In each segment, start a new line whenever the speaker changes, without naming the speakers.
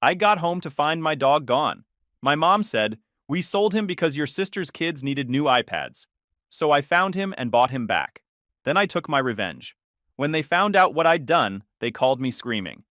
I got home to find my dog gone. My mom said, "We sold him because your sister's kids needed new iPads." So I found him and bought him back. Then I took my revenge. When they found out what I'd done, they called me screaming.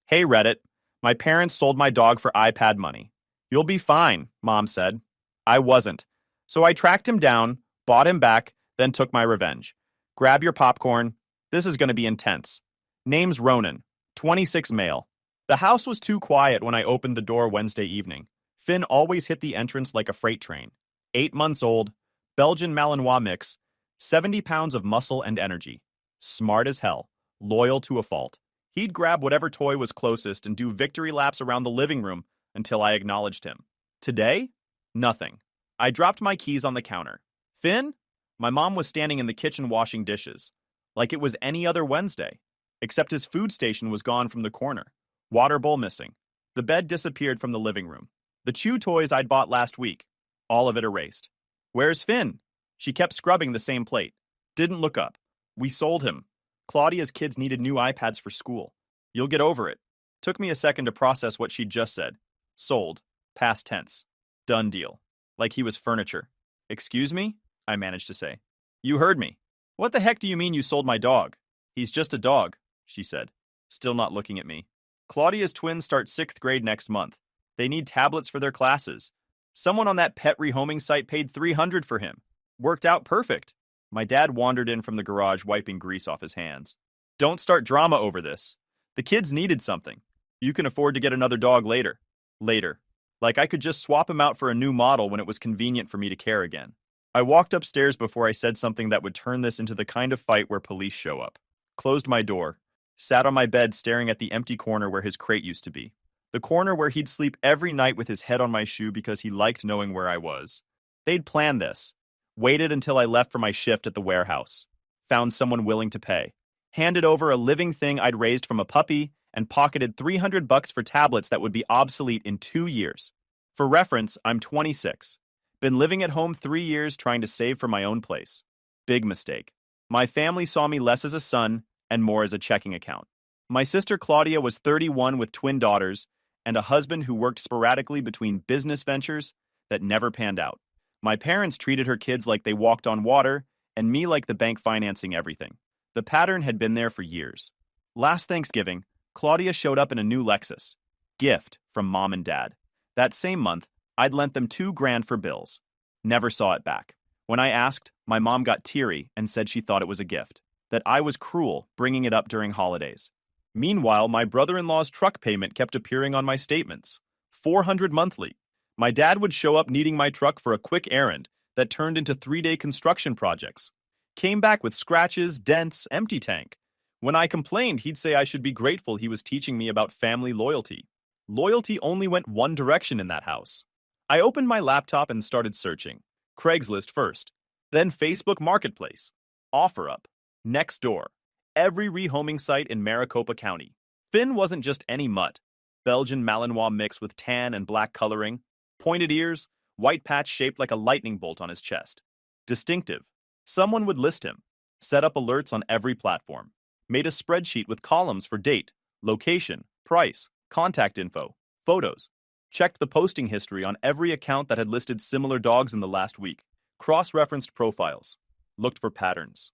"Hey Reddit, my parents sold my dog for iPad money." "You'll be fine," Mom said. I wasn't. So I tracked him down, bought him back, then took my revenge. Grab your popcorn. This is going to be intense. Name's Ronan, 26 male. The house was too quiet when I opened the door Wednesday evening. Finn always hit the entrance like a freight train. 8 months old, Belgian Malinois mix, 70 pounds of muscle and energy. Smart as hell, loyal to a fault. He'd grab whatever toy was closest and do victory laps around the living room until I acknowledged him. Today? Nothing. I dropped my keys on the counter. "Finn?" My mom was standing in the kitchen washing dishes, like it was any other Wednesday, except his food station was gone from the corner. Water bowl missing. The bed disappeared from the living room. The chew toys I'd bought last week, all of it erased. "Where's Finn?" She kept scrubbing the same plate. Didn't look up. "We sold him. Claudia's kids needed new iPads for school. You'll get over it." Took me a second to process what she'd just said. Sold. Past tense. Done deal. Like he was furniture. "Excuse me?" I managed to say. "You heard me. What the heck do you mean you sold my dog?" "He's just a dog," she said, still not looking at me. "Claudia's twins start 6th grade next month. They need tablets for their classes. Someone on that pet rehoming site paid $300 for him. Worked out perfect." My dad wandered in from the garage wiping grease off his hands. "Don't start drama over this. The kids needed something. You can afford to get another dog later." Later. Like I could just swap him out for a new model when it was convenient for me to care again. I walked upstairs before I said something that would turn this into the kind of fight where police show up. Closed my door. Sat on my bed staring at the empty corner where his crate used to be. The corner where he'd sleep every night with his head on my shoe because he liked knowing where I was. They'd planned this. Waited until I left for my shift at the warehouse. Found someone willing to pay. Handed over a living thing I'd raised from a puppy and pocketed $300 for tablets that would be obsolete in 2 years. For reference, I'm 26. Been living at home 3 years trying to save for my own place. Big mistake. My family saw me less as a son and more as a checking account. My sister Claudia was 31 with twin daughters and a husband who worked sporadically between business ventures that never panned out. My parents treated her kids like they walked on water and me like the bank financing everything. The pattern had been there for years. Last Thanksgiving, Claudia showed up in a new Lexus. Gift from mom and dad. That same month, I'd lent them $2,000 for bills. Never saw it back. When I asked, my mom got teary and said she thought it was a gift. That I was cruel bringing it up during holidays. Meanwhile, my brother-in-law's truck payment kept appearing on my statements. $400 monthly. My dad would show up needing my truck for a quick errand that turned into 3-day construction projects. Came back with scratches, dents, empty tank. When I complained, he'd say I should be grateful he was teaching me about family loyalty. Loyalty only went one direction in that house. I opened my laptop and started searching. Craigslist first, then Facebook Marketplace, OfferUp, Nextdoor, every rehoming site in Maricopa County. Finn wasn't just any mutt. Belgian Malinois mix with tan and black coloring, pointed ears, white patch shaped like a lightning bolt on his chest. Distinctive. Someone would list him, set up alerts on every platform, made a spreadsheet with columns for date, location, price, contact info, photos, checked the posting history on every account that had listed similar dogs in the last week, cross-referenced profiles, looked for patterns.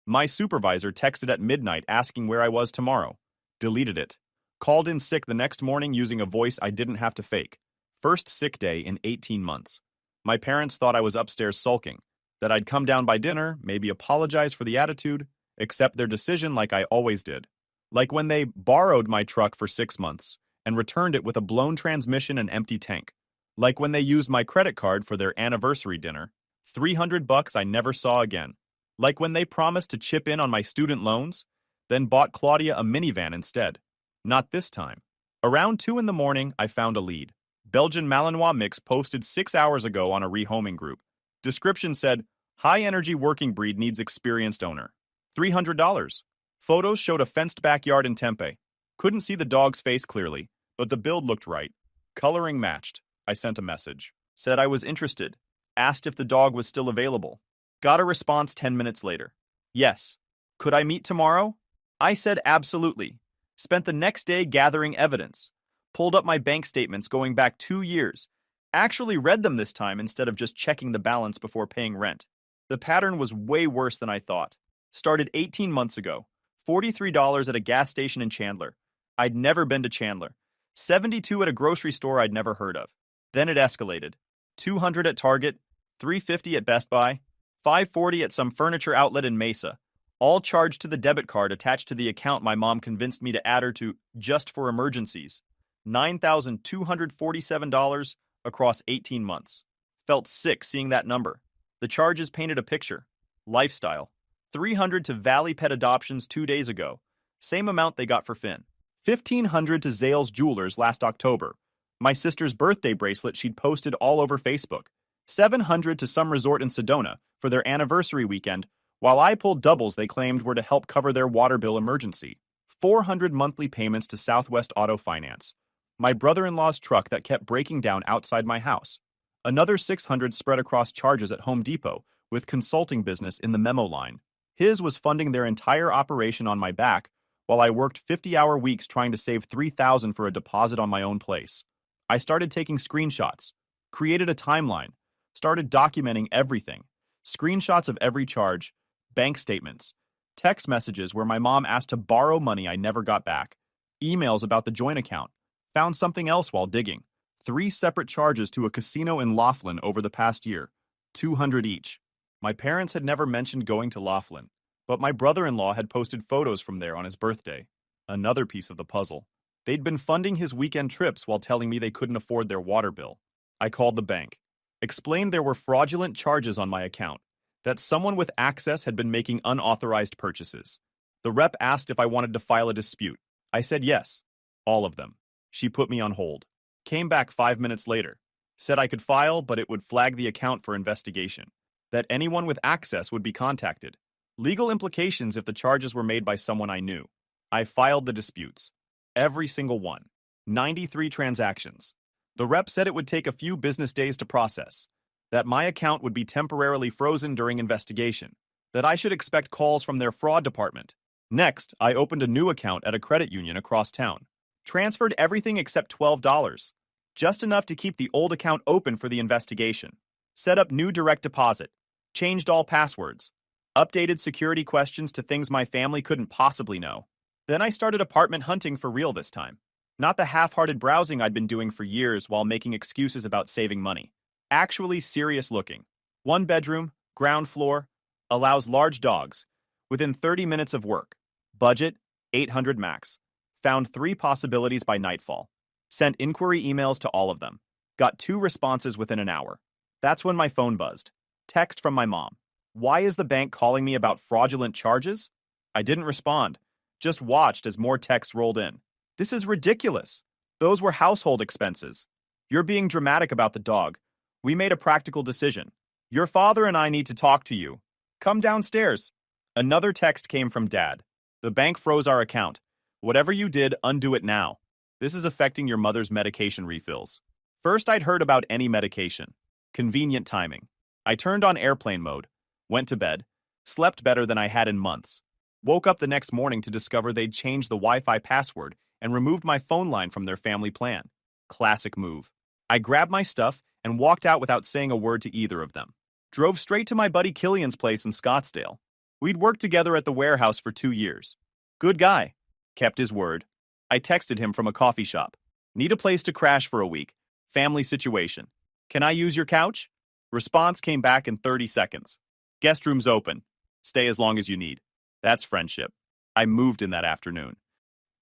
My supervisor texted at midnight asking where I was tomorrow. Deleted it. Called in sick the next morning using a voice I didn't have to fake. First sick day in 18 months. My parents thought I was upstairs sulking, that I'd come down by dinner, maybe apologize for the attitude, accept their decision like I always did. Like when they borrowed my truck for 6 months and returned it with a blown transmission and empty tank. Like when they used my credit card for their anniversary dinner. $300 I never saw again. Like when they promised to chip in on my student loans, then bought Claudia a minivan instead. Not this time. Around 2 in the morning, I found a lead. Belgian Malinois mix posted 6 hours ago on a rehoming group. Description said, high-energy working breed needs experienced owner. $300. Photos showed a fenced backyard in Tempe. Couldn't see the dog's face clearly, but the build looked right. Coloring matched. I sent a message. Said I was interested. Asked if the dog was still available. Got a response 10 minutes later. Yes. Could I meet tomorrow? I said absolutely. Spent the next day gathering evidence. Pulled up my bank statements going back 2 years. Actually read them this time instead of just checking the balance before paying rent. The pattern was way worse than I thought. Started 18 months ago. $43 at a gas station in Chandler. I'd never been to Chandler. 72 at a grocery store I'd never heard of. Then it escalated. 200 at Target, 350 at Best Buy, 540 at some furniture outlet in Mesa. All charged to the debit card attached to the account my mom convinced me to add her to just for emergencies. $9,247 across 18 months. Felt sick seeing that number. The charges painted a picture. Lifestyle. 300 to Valley Pet Adoptions 2 days ago. Same amount they got for Finn. 1,500 to Zales Jewelers last October. My sister's birthday bracelet she'd posted all over Facebook. 700 to some resort in Sedona for their anniversary weekend, while I pulled doubles they claimed were to help cover their water bill emergency. 400 monthly payments to Southwest Auto Finance. My brother-in-law's truck that kept breaking down outside my house. Another 600 spread across charges at Home Depot, with consulting business in the memo line. His was funding their entire operation on my back, while I worked 50-hour weeks trying to save $3,000 for a deposit on my own place. I started taking screenshots, created a timeline, started documenting everything. Screenshots of every charge, bank statements, text messages where my mom asked to borrow money I never got back, emails about the joint account, found something else while digging. 3 separate charges to a casino in Laughlin over the past year, 200 each. My parents had never mentioned going to Laughlin, but my brother-in-law had posted photos from there on his birthday. Another piece of the puzzle. They'd been funding his weekend trips while telling me they couldn't afford their water bill. I called the bank, explained there were fraudulent charges on my account, that someone with access had been making unauthorized purchases. The rep asked if I wanted to file a dispute. I said yes, all of them. She put me on hold. Came back 5 minutes later. Said I could file, but it would flag the account for investigation. That anyone with access would be contacted. Legal implications if the charges were made by someone I knew. I filed the disputes. Every single one. 93 transactions. The rep said it would take a few business days to process. That my account would be temporarily frozen during investigation. That I should expect calls from their fraud department. Next, I opened a new account at a credit union across town. Transferred everything except $12. Just enough to keep the old account open for the investigation. Set up new direct deposit. Changed all passwords. Updated security questions to things my family couldn't possibly know. Then I started apartment hunting for real this time. Not the half-hearted browsing I'd been doing for years while making excuses about saving money. Actually serious looking. 1 bedroom, ground floor, allows large dogs. Within 30 minutes of work. Budget, 800 max. Found 3 possibilities by nightfall. Sent inquiry emails to all of them. Got 2 responses within an hour. That's when my phone buzzed. Text from my mom. Why is the bank calling me about fraudulent charges? I didn't respond. Just watched as more texts rolled in. This is ridiculous. Those were household expenses. You're being dramatic about the dog. We made a practical decision. Your father and I need to talk to you. Come downstairs. Another text came from Dad. The bank froze our account. Whatever you did, undo it now. This is affecting your mother's medication refills. First, I'd heard about any medication. Convenient timing. I turned on airplane mode, went to bed, slept better than I had in months. Woke up the next morning to discover they'd changed the Wi-Fi password and removed my phone line from their family plan. Classic move. I grabbed my stuff and walked out without saying a word to either of them. Drove straight to my buddy Killian's place in Scottsdale. We'd worked together at the warehouse for 2 years. Good guy. Kept his word. I texted him from a coffee shop. Need a place to crash for a week. Family situation. Can I use your couch? Response came back in 30 seconds. Guest room's open. Stay as long as you need. That's friendship. I moved in that afternoon.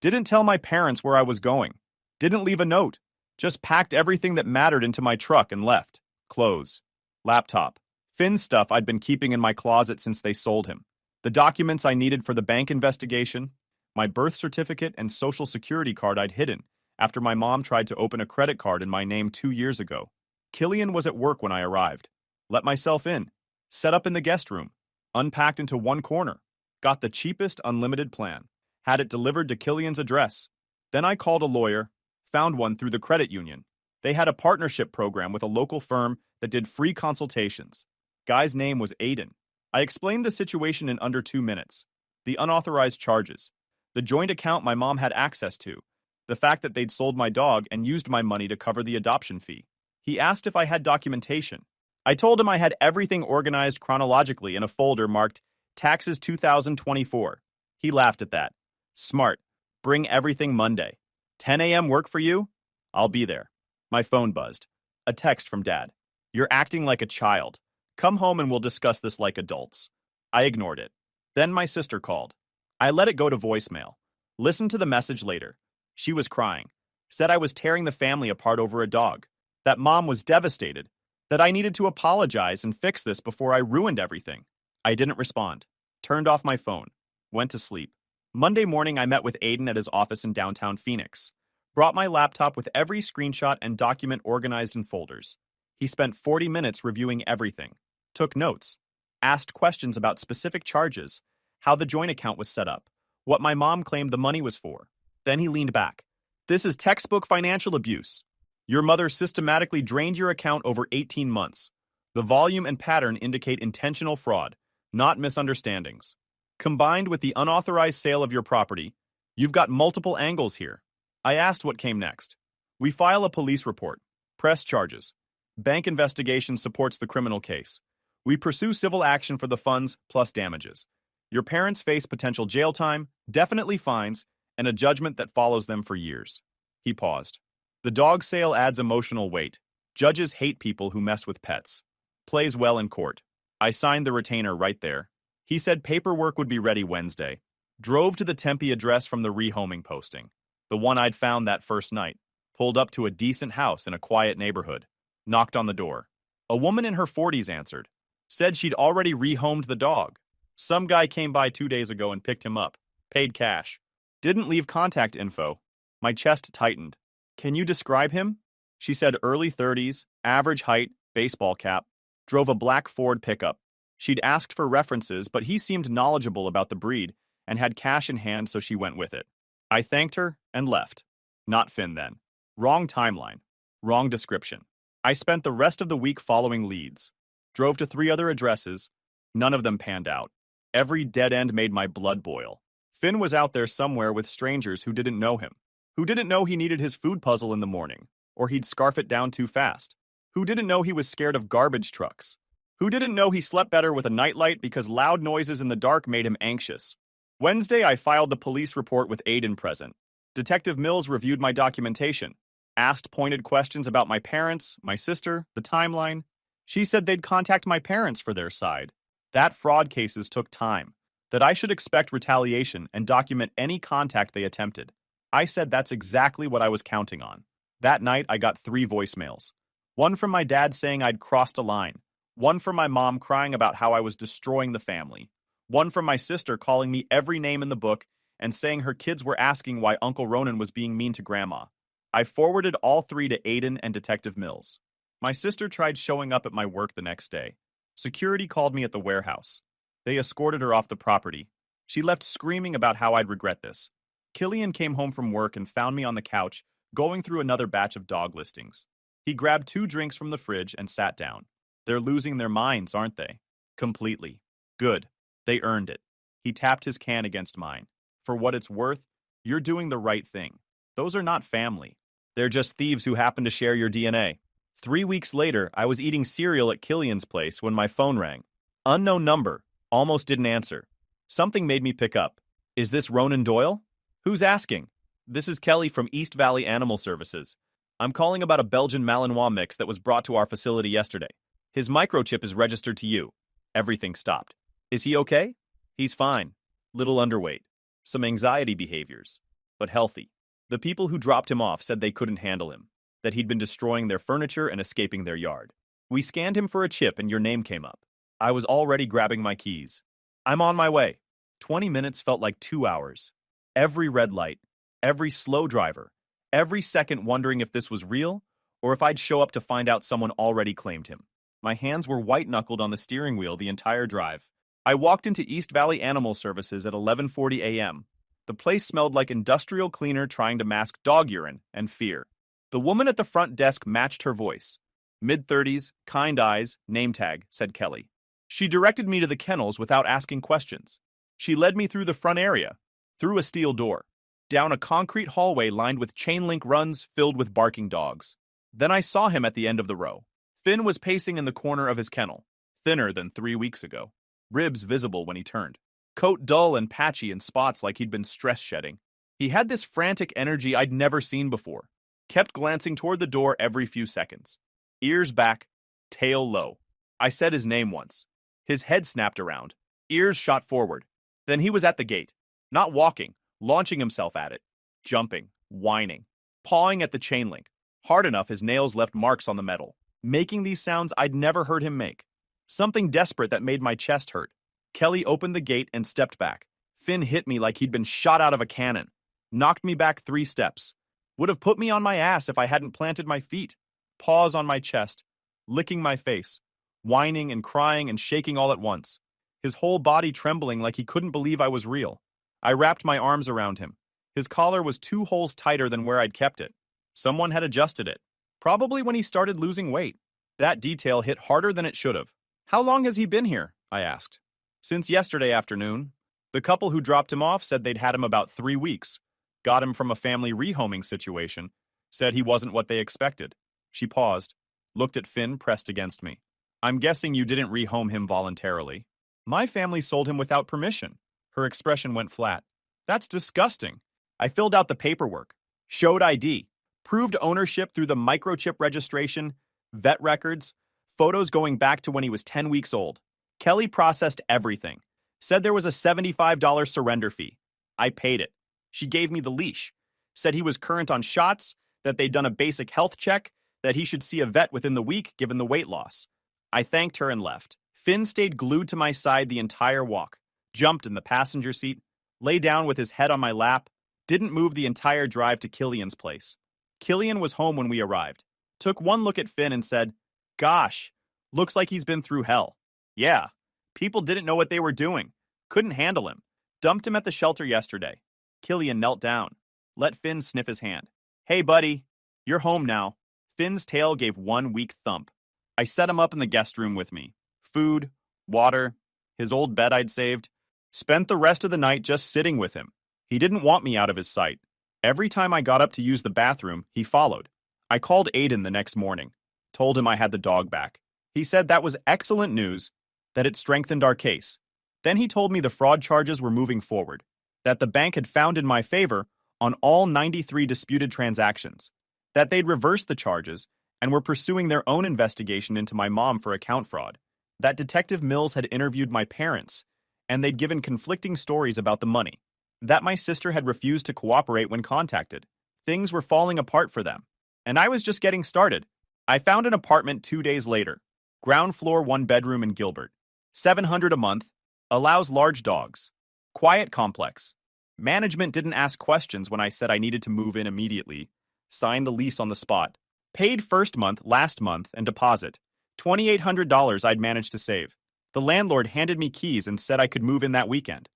Didn't tell my parents where I was going. Didn't leave a note. Just packed everything that mattered into my truck and left. Clothes. Laptop. Finn's stuff I'd been keeping in my closet since they sold him. The documents I needed for the bank investigation. My birth certificate and social security card I'd hidden after my mom tried to open a credit card in my name 2 years ago. Killian was at work when I arrived. Let myself in. Set up in the guest room. Unpacked into one corner. Got the cheapest unlimited plan. Had it delivered to Killian's address. Then I called a lawyer. Found one through the credit union. They had a partnership program with a local firm that did free consultations. Guy's name was Aiden. I explained the situation in under 2 minutes. The unauthorized charges. The joint account my mom had access to. The fact that they'd sold my dog and used my money to cover the adoption fee. He asked if I had documentation. I told him I had everything organized chronologically in a folder marked Taxes 2024. He laughed at that. Smart. Bring everything Monday. 10 a.m. work for you? I'll be there. My phone buzzed. A text from Dad. You're acting like a child. Come home and we'll discuss this like adults. I ignored it. Then my sister called. I let it go to voicemail. Listened to the message later. She was crying. Said I was tearing the family apart over a dog. That Mom was devastated. That I needed to apologize and fix this before I ruined everything. I didn't respond. Turned off my phone. Went to sleep. Monday morning, I met with Aiden at his office in downtown Phoenix. Brought my laptop with every screenshot and document organized in folders. He spent 40 minutes reviewing everything. Took notes. Asked questions about specific charges, how the joint account was set up, what my mom claimed the money was for. Then he leaned back. This is textbook financial abuse. Your mother systematically drained your account over 18 months. The volume and pattern indicate intentional fraud, not misunderstandings. Combined with the unauthorized sale of your property, you've got multiple angles here. I asked what came next. We file a police report. Press charges. Bank investigation supports the criminal case. We pursue civil action for the funds plus damages. Your parents face potential jail time, definitely fines, and a judgment that follows them for years. He paused. The dog sale adds emotional weight. Judges hate people who mess with pets. Plays well in court. I signed the retainer right there. He said paperwork would be ready Wednesday. Drove to the Tempe address from the rehoming posting. The one I'd found that first night. Pulled up to a decent house in a quiet neighborhood. Knocked on the door. A woman in her 40s answered. Said she'd already rehomed the dog. Some guy came by 2 days ago and picked him up. Paid cash. Didn't leave contact info. My chest tightened. Can you describe him? She said early 30s, average height, baseball cap. Drove a black Ford pickup. She'd asked for references, but he seemed knowledgeable about the breed and had cash in hand, so she went with it. I thanked her and left. Not Finn then. Wrong timeline. Wrong description. I spent the rest of the week following leads. Drove to 3 other addresses. None of them panned out. Every dead end made my blood boil. Finn was out there somewhere with strangers who didn't know him. Who didn't know he needed his food puzzle in the morning, or he'd scarf it down too fast. Who didn't know he was scared of garbage trucks. Who didn't know he slept better with a nightlight because loud noises in the dark made him anxious. Wednesday, I filed the police report with Aiden present. Detective Mills reviewed my documentation, asked pointed questions about my parents, my sister, the timeline. She said they'd contact my parents for their side. That fraud cases took time, that I should expect retaliation and document any contact they attempted. I said that's exactly what I was counting on. That night, I got 3 voicemails. One from my dad saying I'd crossed a line. One from my mom crying about how I was destroying the family. One from my sister calling me every name in the book and saying her kids were asking why Uncle Ronan was being mean to Grandma. I forwarded all 3 to Aiden and Detective Mills. My sister tried showing up at my work the next day. Security called me at the warehouse. They escorted her off the property. She left screaming about how I'd regret this. Killian came home from work and found me on the couch, going through another batch of dog listings. He grabbed 2 drinks from the fridge and sat down. They're losing their minds, aren't they? Completely. Good. They earned it. He tapped his can against mine. For what it's worth, you're doing the right thing. Those are not family. They're just thieves who happen to share your DNA. 3 weeks later, I was eating cereal at Killian's place when my phone rang. Unknown number. Almost didn't answer. Something made me pick up. Is this Ronan Doyle? Who's asking? This is Kelly from East Valley Animal Services. I'm calling about a Belgian Malinois mix that was brought to our facility yesterday. His microchip is registered to you. Everything stopped. Is he okay? He's fine. Little underweight. Some anxiety behaviors. But healthy. The people who dropped him off said they couldn't handle him. That he'd been destroying their furniture and escaping their yard. We scanned him for a chip and your name came up. I was already grabbing my keys. I'm on my way. 20 minutes felt like 2 hours. Every red light. Every slow driver. Every second wondering if this was real or if I'd show up to find out someone already claimed him. My hands were white-knuckled on the steering wheel the entire drive. I walked into East Valley Animal Services at 11:40 a.m. The place smelled like industrial cleaner trying to mask dog urine and fear. The woman at the front desk matched her voice. Mid-30s, kind eyes, name tag, said Kelly. She directed me to the kennels without asking questions. She led me through the front area, through a steel door. down a concrete hallway lined with chain link runs filled with barking dogs. Then I saw him at the end of the row. Finn was pacing in the corner of his kennel, thinner than 3 weeks ago, ribs visible when he turned, coat dull and patchy in spots like he'd been stress shedding. He had this frantic energy I'd never seen before, kept glancing toward the door every few seconds. Ears back, tail low. I said his name once. His head snapped around, ears shot forward. Then he was at the gate, not walking, launching himself at it, jumping, whining, pawing at the chain link. Hard enough his nails left marks on the metal, making these sounds I'd never heard him make. Something desperate that made my chest hurt. Kelly opened the gate and stepped back. Finn hit me like he'd been shot out of a cannon, knocked me back 3 steps. Would have put me on my ass if I hadn't planted my feet. Paws on my chest, licking my face, whining and crying and shaking all at once, his whole body trembling like he couldn't believe I was real. I wrapped my arms around him. His collar was 2 holes tighter than where I'd kept it. Someone had adjusted it, probably when he started losing weight. That detail hit harder than it should have. "How long has he been here?" I asked. "Since yesterday afternoon. The couple who dropped him off said they'd had him about 3 weeks. Got him from a family rehoming situation. Said he wasn't what they expected." She paused, looked at Finn pressed against me. "I'm guessing you didn't rehome him voluntarily." "My family sold him without permission." Her expression went flat. "That's disgusting." I filled out the paperwork, showed ID, proved ownership through the microchip registration, vet records, photos going back to when he was 10 weeks old. Kelly processed everything. Said there was a $75 surrender fee. I paid it. She gave me the leash. Said he was current on shots, that they'd done a basic health check, that he should see a vet within the week given the weight loss. I thanked her and left. Finn stayed glued to my side the entire walk, jumped in the passenger seat, lay down with his head on my lap, didn't move the entire drive to Killian's place. Killian was home when we arrived. Took one look at Finn and said, "Gosh, looks like he's been through hell." Yeah, people didn't know what they were doing. Couldn't handle him. Dumped him at the shelter yesterday. Killian knelt down. Let Finn sniff his hand. "Hey, buddy, you're home now." Finn's tail gave one weak thump. I set him up in the guest room with me. Food, water, his old bed I'd saved. Spent the rest of the night just sitting with him. He didn't want me out of his sight. Every time I got up to use the bathroom, he followed. I called Aiden the next morning. Told him I had the dog back. He said that was excellent news, that it strengthened our case. Then he told me the fraud charges were moving forward, that the bank had found in my favor on all 93 disputed transactions, that they'd reversed the charges and were pursuing their own investigation into my mom for account fraud, that Detective Mills had interviewed my parents, and they'd given conflicting stories about the money, that my sister had refused to cooperate when contacted. Things were falling apart for them, and I was just getting started. I found an apartment 2 days later, ground floor 1 bedroom in Gilbert, $700 a month, allows large dogs, quiet complex. Management didn't ask questions when I said I needed to move in immediately. Signed the lease on the spot. Paid first month, last month, and deposit. $2,800 I'd managed to save. The landlord handed me keys and said I could move in that weekend.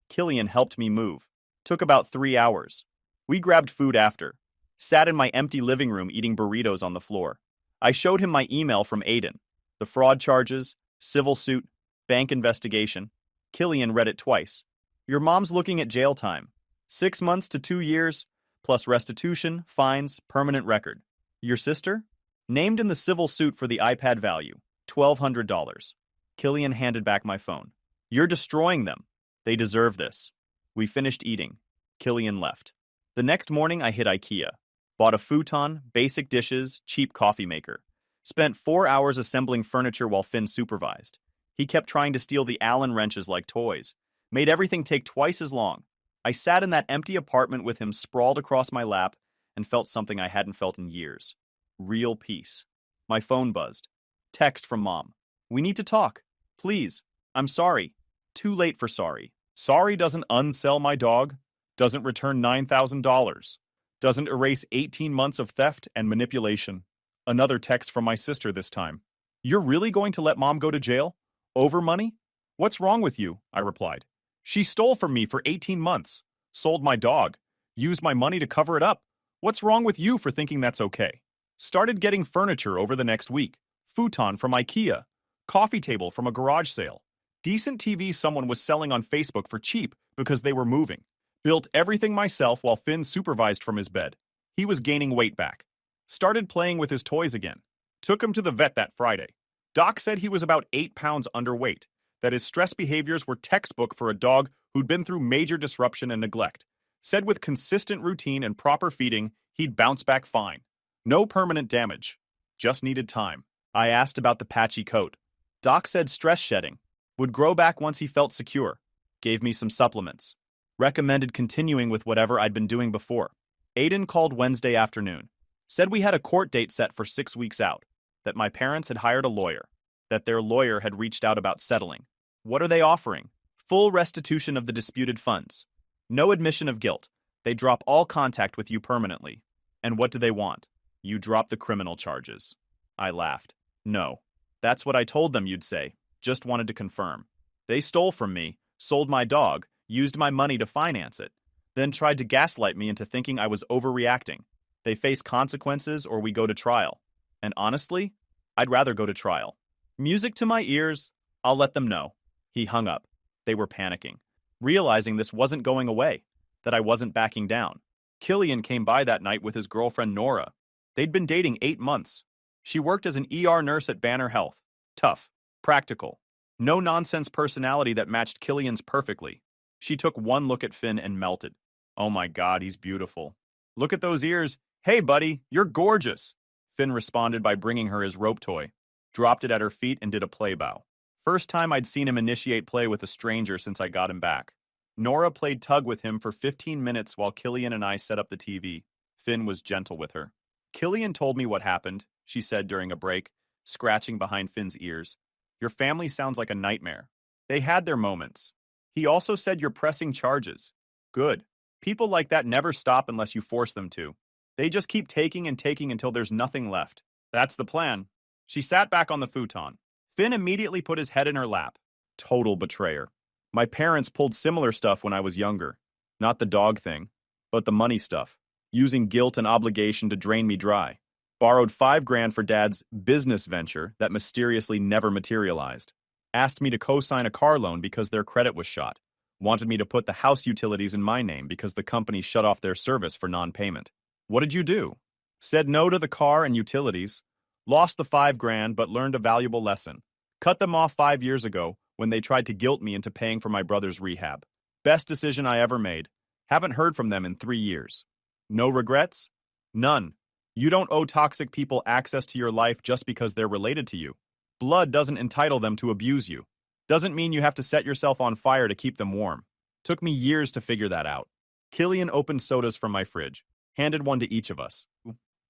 Killian helped me move. Took about 3 hours. We grabbed food after. Sat in my empty living room eating burritos on the floor. I showed him my email from Aiden. The fraud charges, civil suit, bank investigation. Killian read it twice. "Your mom's looking at jail time. 6 months to 2 years, plus restitution, fines, permanent record. Your sister? Named in the civil suit for the iPad value, $1,200. Killian handed back my phone. "You're destroying them. They deserve this." We finished eating. Killian left. The next morning I hit IKEA. Bought a futon, basic dishes, cheap coffee maker. Spent 4 hours assembling furniture while Finn supervised. He kept trying to steal the Allen wrenches like toys. Made everything take twice as long. I sat in that empty apartment with him sprawled across my lap and felt something I hadn't felt in years. Real peace. My phone buzzed. Text from Mom. "We need to talk. Please. I'm sorry." Too late for sorry. Sorry doesn't unsell my dog. Doesn't return $9,000. Doesn't erase 18 months of theft and manipulation. Another text from my sister this time. "You're really going to let Mom go to jail? Over money?" "What's wrong with you?" I replied. "She stole from me for 18 months. Sold my dog. Used my money to cover it up. What's wrong with you for thinking that's okay?" Started getting furniture over the next week. Futon from IKEA. Coffee table from a garage sale. Decent TV someone was selling on Facebook for cheap because they were moving. Built everything myself while Finn supervised from his bed. He was gaining weight back. Started playing with his toys again. Took him to the vet that Friday. Doc said he was about 8 pounds underweight, that his stress behaviors were textbook for a dog who'd been through major disruption and neglect. Said with consistent routine and proper feeding, he'd bounce back fine. No permanent damage. Just needed time. I asked about the patchy coat. Doc said stress shedding. Would grow back once he felt secure. Gave me some supplements. Recommended continuing with whatever I'd been doing before. Aiden called Wednesday afternoon. Said we had a court date set for 6 weeks out. That my parents had hired a lawyer. That their lawyer had reached out about settling. What are they offering? Full restitution of the disputed funds. No admission of guilt. They drop all contact with you permanently. And what do they want? You drop the criminal charges. I laughed. No. That's what I told them you'd say. Just wanted to confirm. They stole from me, sold my dog, used my money to finance it, then tried to gaslight me into thinking I was overreacting. They face consequences or we go to trial. And honestly, I'd rather go to trial. Music to my ears, I'll let them know. He hung up. They were panicking, realizing this wasn't going away, that I wasn't backing down. Killian came by that night with his girlfriend Nora. They'd been dating 8 months. She worked as an ER nurse at Banner Health. Tough, practical, no-nonsense personality that matched Killian's perfectly. She took one look at Finn and melted. Oh my God, he's beautiful. Look at those ears. Hey, buddy, you're gorgeous. Finn responded by bringing her his rope toy, dropped it at her feet and did a play bow. First time I'd seen him initiate play with a stranger since I got him back. Nora played tug with him for 15 minutes while Killian and I set up the TV. Finn was gentle with her. Killian told me what happened, she said during a break, scratching behind Finn's ears. Your family sounds like a nightmare. They had their moments. He also said you're pressing charges. Good. People like that never stop unless you force them to. They just keep taking and taking until there's nothing left. That's the plan. She sat back on the futon. Finn immediately put his head in her lap. Total betrayer. My parents pulled similar stuff when I was younger. Not the dog thing, but the money stuff. Using guilt and obligation to drain me dry. Borrowed $5,000 for Dad's business venture that mysteriously never materialized. Asked me to co-sign a car loan because their credit was shot. Wanted me to put the house utilities in my name because the company shut off their service for non-payment. What did you do? Said no to the car and utilities. Lost the $5,000 but learned a valuable lesson. Cut them off 5 years ago when they tried to guilt me into paying for my brother's rehab. Best decision I ever made. Haven't heard from them in 3 years. No regrets? None. You don't owe toxic people access to your life just because they're related to you. Blood doesn't entitle them to abuse you. Doesn't mean you have to set yourself on fire to keep them warm. Took me years to figure that out. Killian opened sodas from my fridge, handed one to each of us.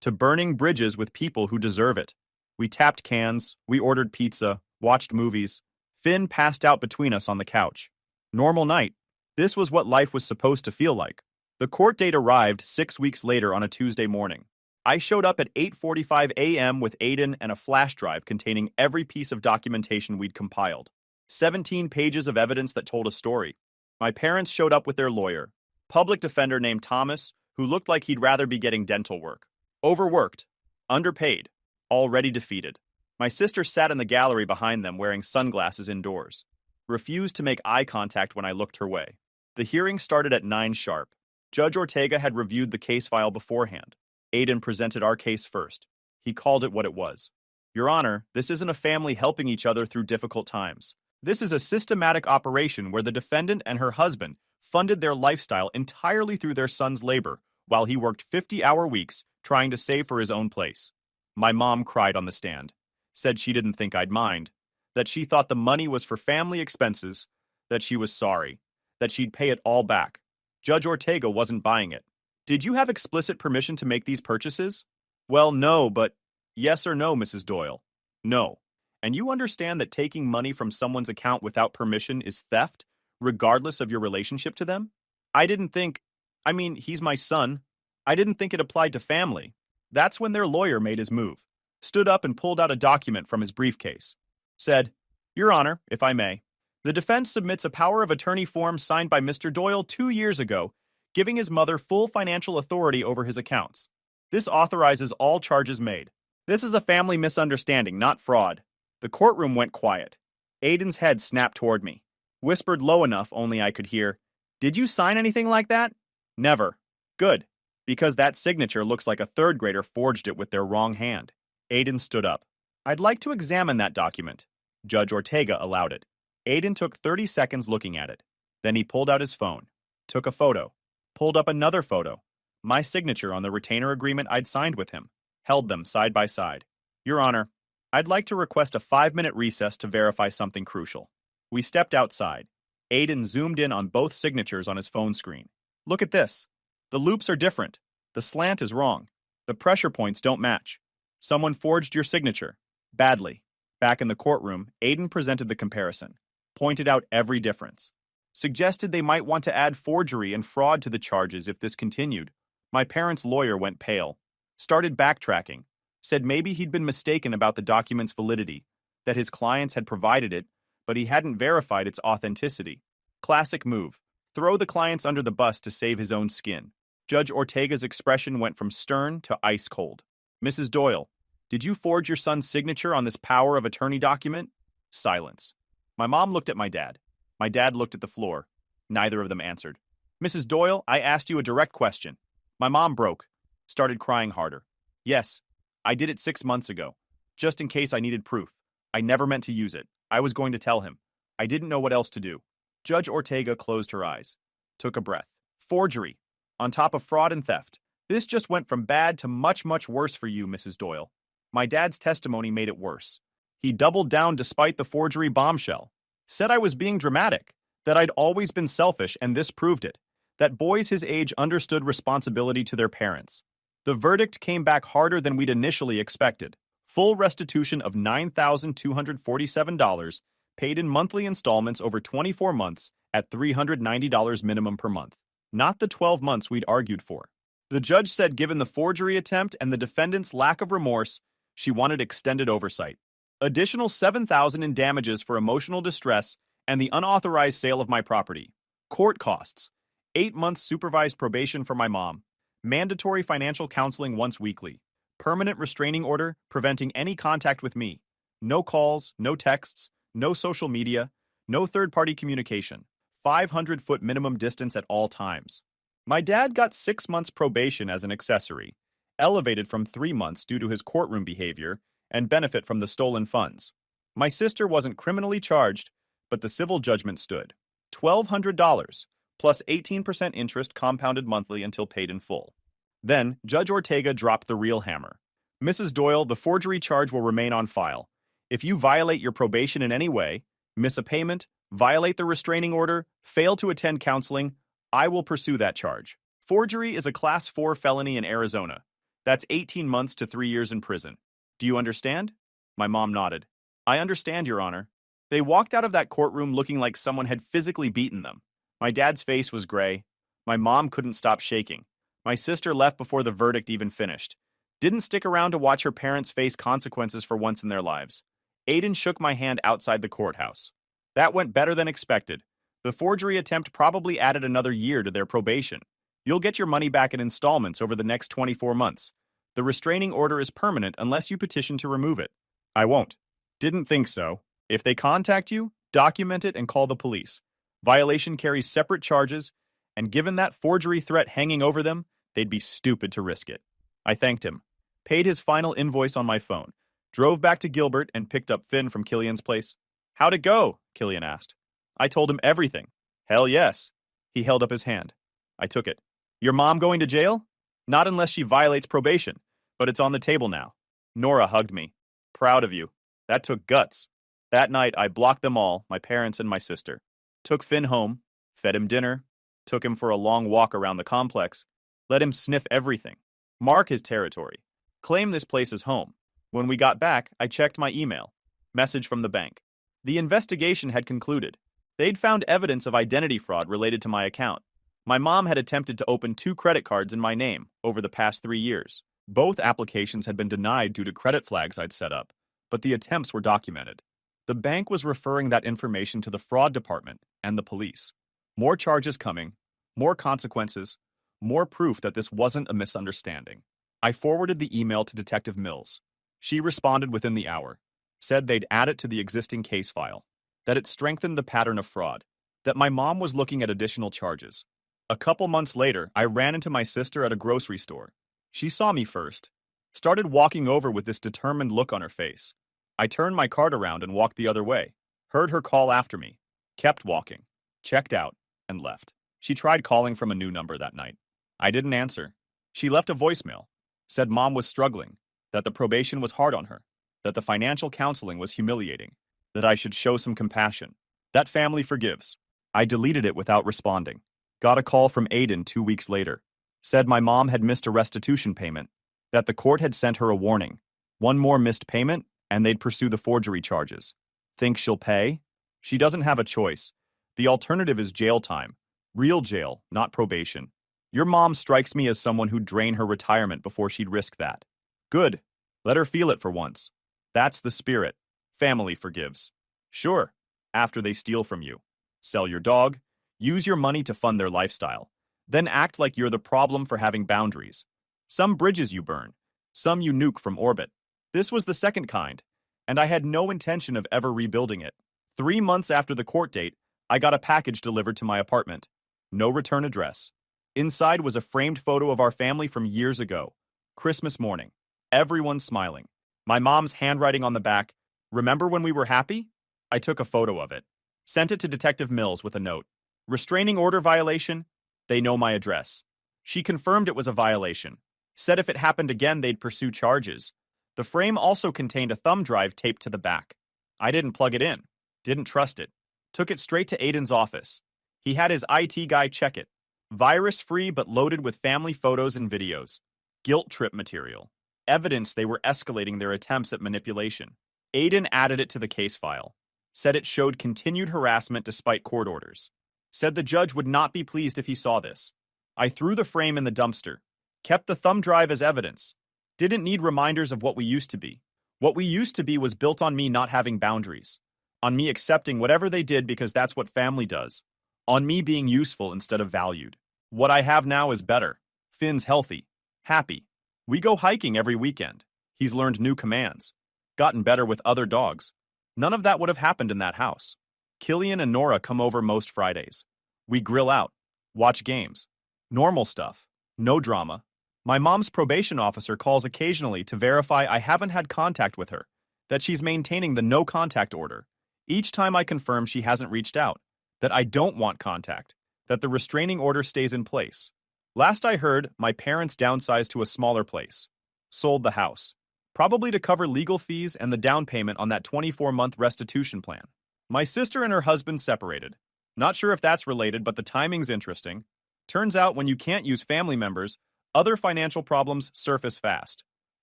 To burning bridges with people who deserve it. We tapped cans, we ordered pizza, watched movies. Finn passed out between us on the couch. Normal night. This was what life was supposed to feel like. The court date arrived 6 weeks later on a Tuesday morning. I showed up at 8:45 a.m. with Aiden and a flash drive containing every piece of documentation we'd compiled. 17 pages of evidence that told a story. My parents showed up with their lawyer, public defender named Thomas, who looked like he'd rather be getting dental work. Overworked, underpaid, already defeated. My sister sat in the gallery behind them wearing sunglasses indoors. Refused to make eye contact when I looked her way. The hearing started at 9 sharp. Judge Ortega had reviewed the case file beforehand. Aiden presented our case first. He called it what it was. Your Honor, this isn't a family helping each other through difficult times. This is a systematic operation where the defendant and her husband funded their lifestyle entirely through their son's labor, while he worked 50-hour weeks trying to save for his own place. My mom cried on the stand. Said she didn't think I'd mind. That she thought the money was for family expenses. That she was sorry. That she'd pay it all back. Judge Ortega wasn't buying it. Did you have explicit permission to make these purchases? Well, no, but yes or no, Mrs. Doyle? No. And you understand that taking money from someone's account without permission is theft, regardless of your relationship to them? He's my son. I didn't think it applied to family. That's when their lawyer made his move. Stood up and pulled out a document from his briefcase. Said, Your Honor, if I may, the defense submits a power of attorney form signed by Mr. Doyle 2 years ago, giving his mother full financial authority over his accounts. This authorizes all charges made. This is a family misunderstanding, not fraud. The courtroom went quiet. Aiden's head snapped toward me. Whispered low enough only I could hear, Did you sign anything like that? Never. Good. Because that signature looks like a third grader forged it with their wrong hand. Aiden stood up. I'd like to examine that document. Judge Ortega allowed it. Aiden took 30 seconds looking at it. Then he pulled out his phone, took a photo, pulled up another photo, my signature on the retainer agreement I'd signed with him, held them side by side. Your Honor, I'd like to request a 5-minute recess to verify something crucial. We stepped outside. Aiden zoomed in on both signatures on his phone screen. Look at this. The loops are different. The slant is wrong. The pressure points don't match. Someone forged your signature. Badly. Back in the courtroom, Aiden presented the comparison, pointed out every difference, suggested they might want to add forgery and fraud to the charges if this continued. My parents' lawyer went pale, started backtracking, said maybe he'd been mistaken about the document's validity, that his clients had provided it, but he hadn't verified its authenticity. Classic move. Throw the clients under the bus to save his own skin. Judge Ortega's expression went from stern to ice cold. Mrs. Doyle, did you forge your son's signature on this power of attorney document? Silence. My mom looked at my dad. My dad looked at the floor. Neither of them answered. Mrs. Doyle, I asked you a direct question. My mom broke, started crying harder. Yes, I did it 6 months ago, just in case I needed proof. I never meant to use it. I was going to tell him. I didn't know what else to do. Judge Ortega closed her eyes, took a breath. Forgery, on top of fraud and theft. This just went from bad to much, much worse for you, Mrs. Doyle. My dad's testimony made it worse. He doubled down despite the forgery bombshell. Said I was being dramatic, that I'd always been selfish and this proved it, that boys his age understood responsibility to their parents. The verdict came back harder than we'd initially expected. Full restitution of $9,247, paid in monthly installments over 24 months at $390 minimum per month. Not the 12 months we'd argued for. The judge said given the forgery attempt and the defendant's lack of remorse, she wanted extended oversight. Additional $7,000 in damages for emotional distress and the unauthorized sale of my property. Court costs. 8 months supervised probation for my mom. Mandatory financial counseling once weekly. Permanent restraining order preventing any contact with me. No calls, no texts, no social media, no third-party communication. 500-foot minimum distance at all times. My dad got 6 months probation as an accessory, elevated from 3 months due to his courtroom behavior and benefit from the stolen funds. My sister wasn't criminally charged, but the civil judgment stood. $1,200, plus 18% interest compounded monthly until paid in full. Then, Judge Ortega dropped the real hammer. Mrs. Doyle, the forgery charge will remain on file. If you violate your probation in any way, miss a payment, violate the restraining order, fail to attend counseling, I will pursue that charge. Forgery is a Class 4 felony in Arizona. That's 18 months to 3 years in prison. Do you understand? My mom nodded. I understand, Your Honor. They walked out of that courtroom looking like someone had physically beaten them. My dad's face was gray. My mom couldn't stop shaking. My sister left before the verdict even finished. Didn't stick around to watch her parents face consequences for once in their lives. Aiden shook my hand outside the courthouse. That went better than expected. The forgery attempt probably added another year to their probation. You'll get your money back in installments over the next 24 months. The restraining order is permanent unless you petition to remove it. I won't. Didn't think so. If they contact you, document it and call the police. Violation carries separate charges, and given that forgery threat hanging over them, they'd be stupid to risk it. I thanked him, paid his final invoice on my phone, drove back to Gilbert and picked up Finn from Killian's place. How'd it go? Killian asked. I told him everything. Hell yes. He held up his hand. I took it. Your mom going to jail? Not unless she violates probation, but it's on the table now. Nora hugged me. Proud of you. That took guts. That night, I blocked them all, my parents and my sister. Took Finn home, fed him dinner, took him for a long walk around the complex, let him sniff everything, mark his territory, claim this place as home. When we got back, I checked my email. Message from the bank. The investigation had concluded. They'd found evidence of identity fraud related to my account. My mom had attempted to open 2 credit cards in my name over the past 3 years. Both applications had been denied due to credit flags I'd set up, but the attempts were documented. The bank was referring that information to the fraud department and the police. More charges coming, more consequences, more proof that this wasn't a misunderstanding. I forwarded the email to Detective Mills. She responded within the hour, said they'd add it to the existing case file, that it strengthened the pattern of fraud. that my mom was looking at additional charges. A couple months later, I ran into my sister at a grocery store. She saw me first, started walking over with this determined look on her face. I turned my cart around and walked the other way, heard her call after me, kept walking, checked out, and left. She tried calling from a new number that night. I didn't answer. She left a voicemail, said mom was struggling, that the probation was hard on her, that the financial counseling was humiliating, that I should show some compassion. That family forgives. I deleted it without responding. Got a call from Aiden 2 weeks later. Said my mom had missed a restitution payment, that the court had sent her a warning. One more missed payment, and they'd pursue the forgery charges. Think she'll pay? She doesn't have a choice. The alternative is jail time. Real jail, not probation. Your mom strikes me as someone who'd drain her retirement before she'd risk that. Good. Let her feel it for once. That's the spirit. Family forgives. Sure. After they steal from you. Sell your dog. Use your money to fund their lifestyle. Then act like you're the problem for having boundaries. Some bridges you burn. Some you nuke from orbit. This was the second kind, and I had no intention of ever rebuilding it. 3 months after the court date, I got a package delivered to my apartment. No return address. Inside was a framed photo of our family from years ago. Christmas morning. Everyone smiling. My mom's handwriting on the back. Remember when we were happy? I took a photo of it. Sent it to Detective Mills with a note. Restraining order violation? They know my address. She confirmed it was a violation. Said if it happened again, they'd pursue charges. The frame also contained a thumb drive taped to the back. I didn't plug it in. Didn't trust it. Took it straight to Aiden's office. He had his IT guy check it. Virus-free but loaded with family photos and videos. Guilt trip material. Evidence they were escalating their attempts at manipulation. Aiden added it to the case file. Said it showed continued harassment despite court orders. Said the judge would not be pleased if he saw this. I threw the frame in the dumpster. Kept the thumb drive as evidence. Didn't need reminders of what we used to be. What we used to be was built on me not having boundaries. On me accepting whatever they did because that's what family does. On me being useful instead of valued. What I have now is better. Finn's healthy. Happy. We go hiking every weekend. He's learned new commands. Gotten better with other dogs. None of that would have happened in that house. Killian and Nora come over most Fridays. We grill out. Watch games. Normal stuff. No drama. My mom's probation officer calls occasionally to verify I haven't had contact with her, that she's maintaining the no contact order. Each time I confirm she hasn't reached out, that I don't want contact, that the restraining order stays in place. Last I heard, my parents downsized to a smaller place. Sold the house. Probably to cover legal fees and the down payment on that 24-month restitution plan. My sister and her husband separated. Not sure if that's related, but the timing's interesting. Turns out when you can't use family members, other financial problems surface fast.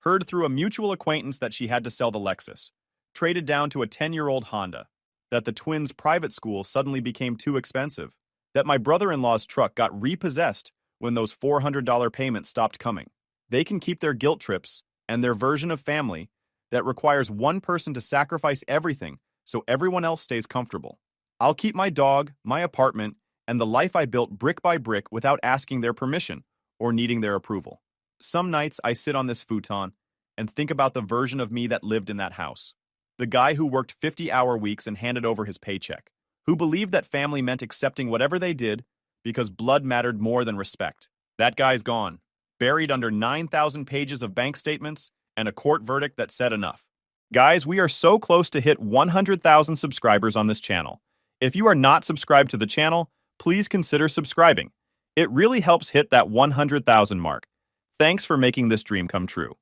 Heard through a mutual acquaintance that she had to sell the Lexus. Traded down to a 10-year-old Honda. That the twins' private school suddenly became too expensive. That my brother-in-law's truck got repossessed when those $400 payments stopped coming. They can keep their guilt trips and their version of family that requires one person to sacrifice everything so everyone else stays comfortable. I'll keep my dog, my apartment, and the life I built brick by brick without asking their permission or needing their approval. Some nights I sit on this futon and think about the version of me that lived in that house. The guy who worked 50-hour weeks and handed over his paycheck, who believed that family meant accepting whatever they did because blood mattered more than respect. That guy's gone, buried under 9,000 pages of bank statements and a court verdict that said enough. Guys, we are so close to hit 100,000 subscribers on this channel. If you are not subscribed to the channel, please consider subscribing. It really helps hit that 100,000 mark. Thanks for making this dream come true.